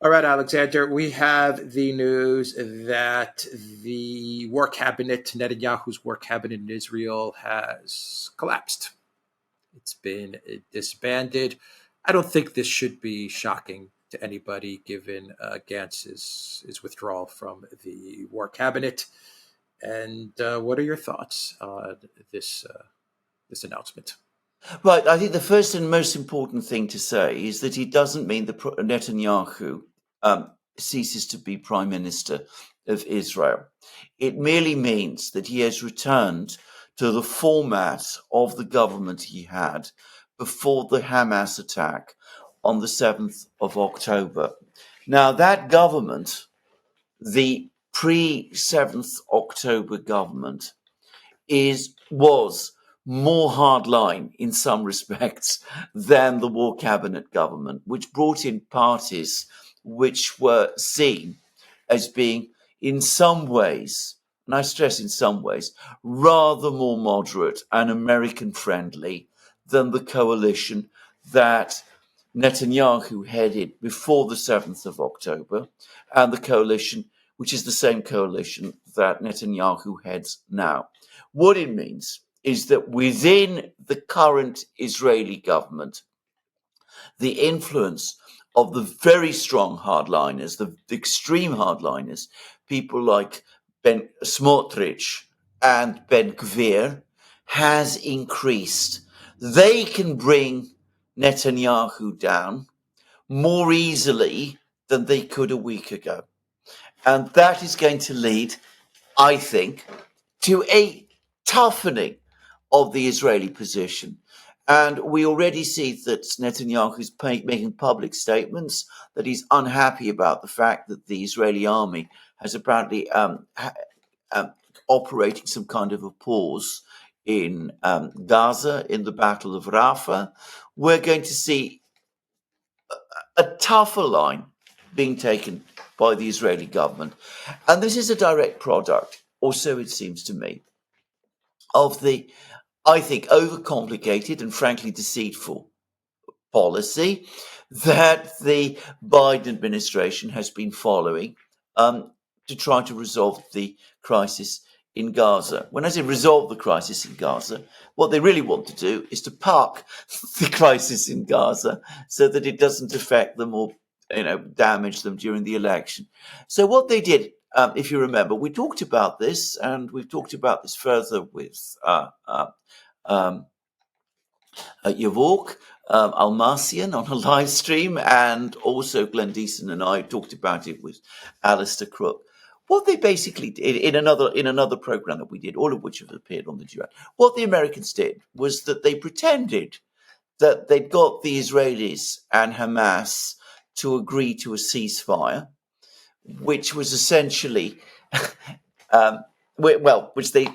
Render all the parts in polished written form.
All right, Alexander, we have the news that the war cabinet, Netanyahu's war cabinet in Israel, has collapsed. It's been disbanded. I don't think this should be shocking to anybody given Gantz's withdrawal from the war cabinet. And what are your thoughts on this announcement? Right. I think the first and most important thing to say is that it doesn't mean that Netanyahu ceases to be prime minister of Israel. It merely means that he has returned to the format of the government he had before the Hamas attack on the 7th of October. Now, that government, the pre-7th October government, was more hardline in some respects than the war cabinet government, which brought in parties which were seen as being in some ways, and I stress in some ways, rather more moderate and American friendly than the coalition that Netanyahu headed before the 7th of October and the coalition, which is the same coalition that Netanyahu heads now. What it means is that within the current Israeli government, the influence of the very strong hardliners, the extreme hardliners, people like Ben Smotrich and Ben Gvir, has increased. They can bring Netanyahu down more easily than they could a week ago. And that is going to lead, I think, to a toughening of the Israeli position. And we already see that Netanyahu is making public statements that he's unhappy about the fact that the Israeli army has apparently operating some kind of a pause in Gaza in the Battle of Rafah. We're going to see a tougher line being taken by the Israeli government. And this is a direct product, or so it seems to me, of the, I think, overcomplicated and frankly deceitful policy that the Biden administration has been following to try to resolve the crisis in Gaza. When I say resolve the crisis in Gaza, what they really want to do is to park the crisis in Gaza so that it doesn't affect them or damage them during the election. So what they did, if you remember, we talked about this, and we've talked about this further with Yavok Almasian on a live stream, and also Glenn Deason and I talked about it with Alistair Crook. What they basically did in another program that we did, all of which have appeared on the Duran, what the Americans did was that they pretended that they'd got the Israelis and Hamas to agree to a ceasefire, which was essentially, which they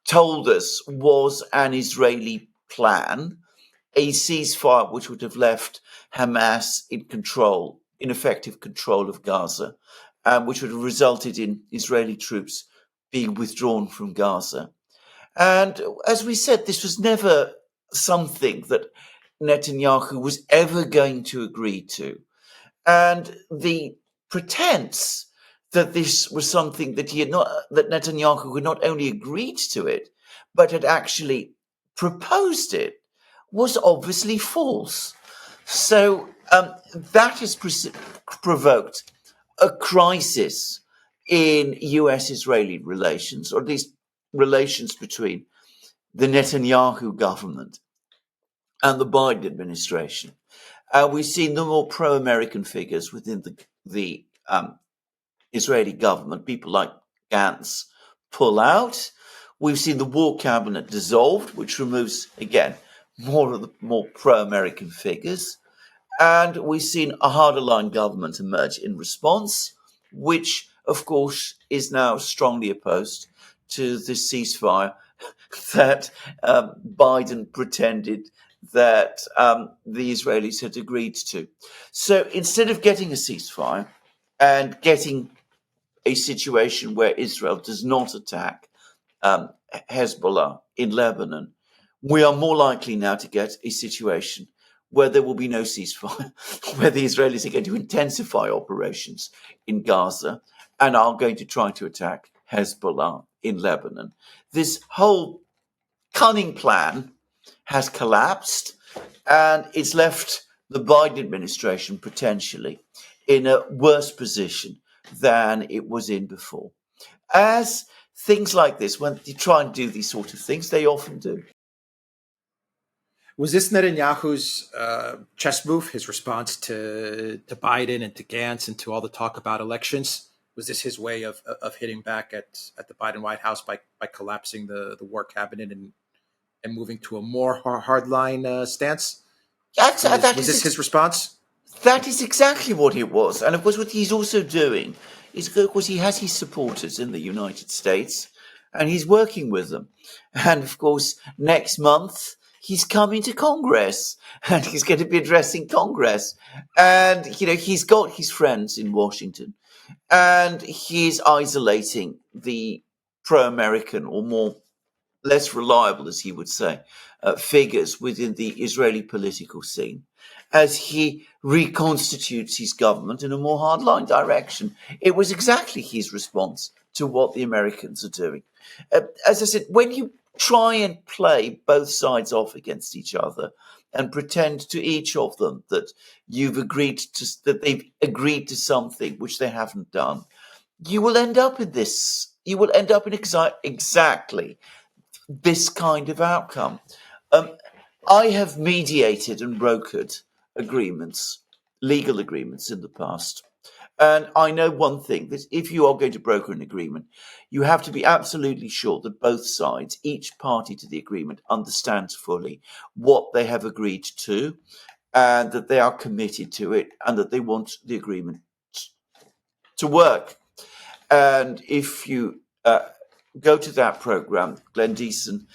told us was an Israeli plan, a ceasefire which would have left Hamas in effective control of Gaza, which would have resulted in Israeli troops being withdrawn from Gaza. And as we said, this was never something that Netanyahu was ever going to agree to. And the pretense that this was something that that Netanyahu had not only agreed to it, but had actually proposed it, was obviously false. So that has provoked a crisis in US-Israeli relations, or at least relations between the Netanyahu government and the Biden administration. We've seen the more pro-American figures within the Israeli government, people like Gantz, pull out. We've seen the war cabinet dissolved, which removes, again, more of the more pro-American figures. And we've seen a harder line government emerge in response, which, of course, is now strongly opposed to the ceasefire that Biden pretended that the Israelis had agreed to. So instead of getting a ceasefire and getting a situation where Israel does not attack Hezbollah in Lebanon, we are more likely now to get a situation where there will be no ceasefire, where the Israelis are going to intensify operations in Gaza and are going to try to attack Hezbollah in Lebanon. This whole cunning plan has collapsed, and it's left the Biden administration potentially in a worse position than it was in before. As things like this, when you try and do these sort of things, they often do. Was this Netanyahu's chess move, his response to Biden and to Gantz and to all the talk about elections? Was this his way of hitting back at the Biden White House by collapsing the war cabinet and moving to a more hardline stance? Was this his response? That is exactly what it was. And of course, what he's also doing is, of course, he has his supporters in the United States and he's working with them. And of course, next month, he's coming to Congress and he's going to be addressing Congress. And, he's got his friends in Washington and he's isolating the pro-American or less reliable, as he would say, figures within the Israeli political scene as he reconstitutes his government in a more hardline direction. It was exactly his response to what the Americans are doing. As I said, when you try and play both sides off against each other and pretend to each of them that that they've agreed to something which they haven't done, you will end up in this. You will end up in exactly this kind of outcome. I have mediated and brokered agreements, legal agreements in the past. And I know one thing, that if you are going to broker an agreement, you have to be absolutely sure that both sides, each party to the agreement, understands fully what they have agreed to and that they are committed to it and that they want the agreement to work. And if you go to that program, Glenn Deason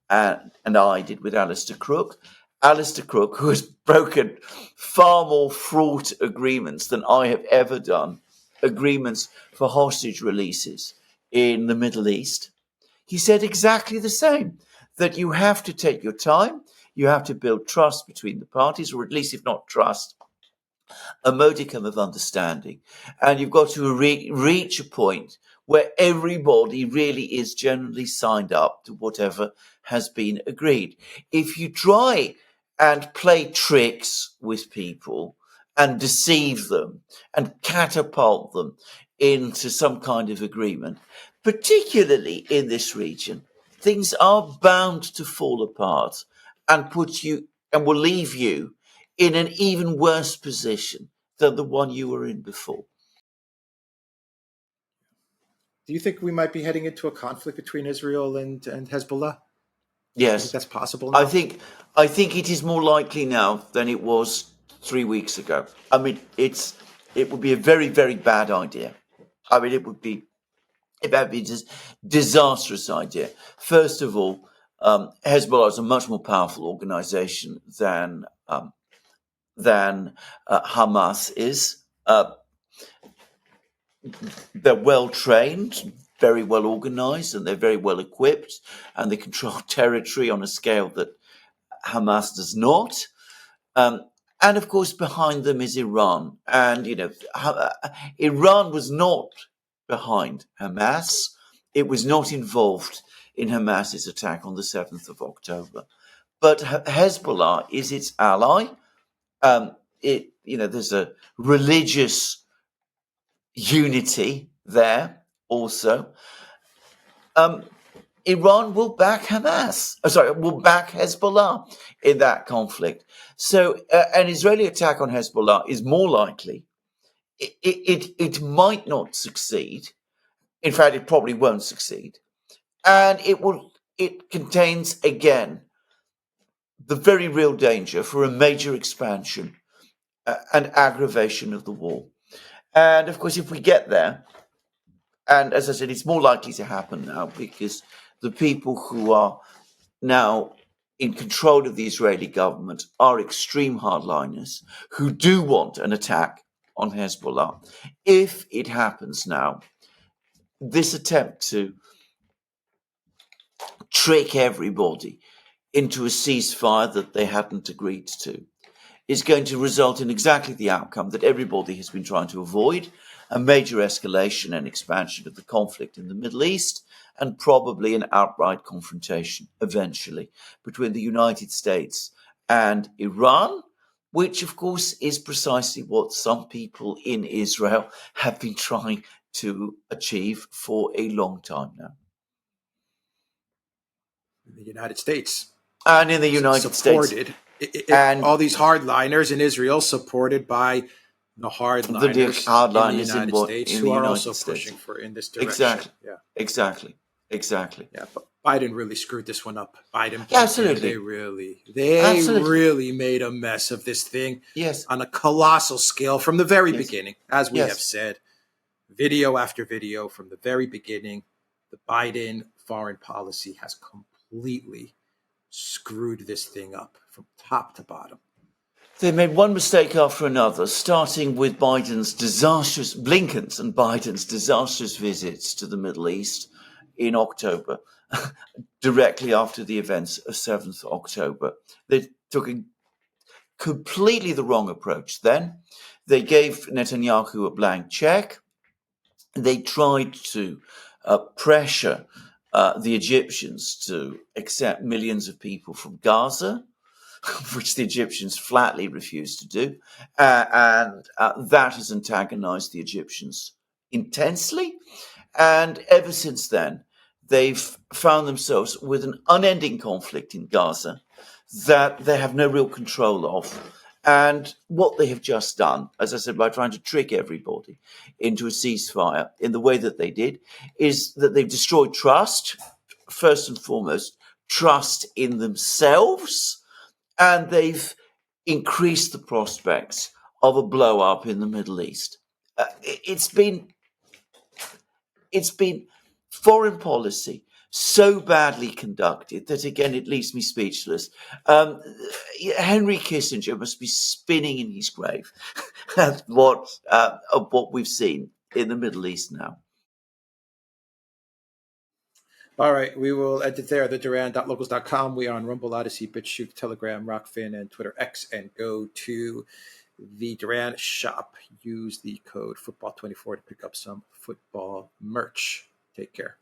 and I did with Alistair Crook, who has broken far more fraught agreements than I have ever done, agreements for hostage releases in the Middle East. He said exactly the same, that you have to take your time, you have to build trust between the parties, or at least if not trust, a modicum of understanding. And you've got to reach a point where everybody really is generally signed up to whatever has been agreed. If you try and play tricks with people and deceive them and catapult them into some kind of agreement, particularly in this region, things are bound to fall apart and will leave you in an even worse position than the one you were in before. Do you think we might be heading into a conflict between Israel and Hezbollah? Yes, I think that's possible now. I think it is more likely now than it was 3 weeks ago. I mean, it would be a very, very bad idea. I mean, it would be a disastrous idea. First of all, Hezbollah is a much more powerful organization than Hamas is. They're well trained, very well organized, and they're very well equipped, and they control territory on a scale that Hamas does not. And of course, behind them is Iran. And, Iran was not behind Hamas. It was not involved in Hamas's attack on the 7th of October. But Hezbollah is its ally. There's a religious unity there also. Iran will back will back Hezbollah in that conflict. So an Israeli attack on Hezbollah is more likely. It might not succeed. In fact, it probably won't succeed. And it contains, again, the very real danger for a major expansion and aggravation of the war. And of course, if we get there, and as I said, it's more likely to happen now because the people who are now in control of the Israeli government are extreme hardliners who do want an attack on Hezbollah. If it happens now, this attempt to trick everybody into a ceasefire that they hadn't agreed to is going to result in exactly the outcome that everybody has been trying to avoid, a major escalation and expansion of the conflict in the Middle East, and probably an outright confrontation eventually between the United States and Iran, which of course is precisely what some people in Israel have been trying to achieve for a long time now. In the United States. And in the United States. And all these hardliners in Israel, supported by the hardliners in the United States, who are also pushing for in this direction. Exactly. Yeah, but Biden really screwed this one up. Biden, absolutely. They really made a mess of this thing. Yes. On a colossal scale from the very beginning, as we have said, video after video from the very beginning. The Biden foreign policy has completely screwed this thing up from top to bottom. They made one mistake after another, starting with Blinken's and Biden's disastrous visits to the Middle East in October, directly after the events of 7th October. They took completely the wrong approach then. They gave Netanyahu a blank check. They tried to pressure the Egyptians to accept millions of people from Gaza, which the Egyptians flatly refused to do. And that has antagonized the Egyptians intensely. And ever since then, they've found themselves with an unending conflict in Gaza that they have no real control of. And what they have just done, as I said, by trying to trick everybody into a ceasefire in the way that they did, is that they've destroyed trust, first and foremost, trust in themselves, and they've increased the prospects of a blow-up in the Middle East. It's been foreign policy so badly conducted that, again, it leaves me speechless. Henry Kissinger must be spinning in his grave at what we've seen in the Middle East now. All right, we will end it there. The Duran.locals.com. We are on Rumble, Odyssey, BitChute, Telegram, Rockfin, and Twitter X. And go to the Duran shop. Use the code football24 to pick up some football merch. Take care.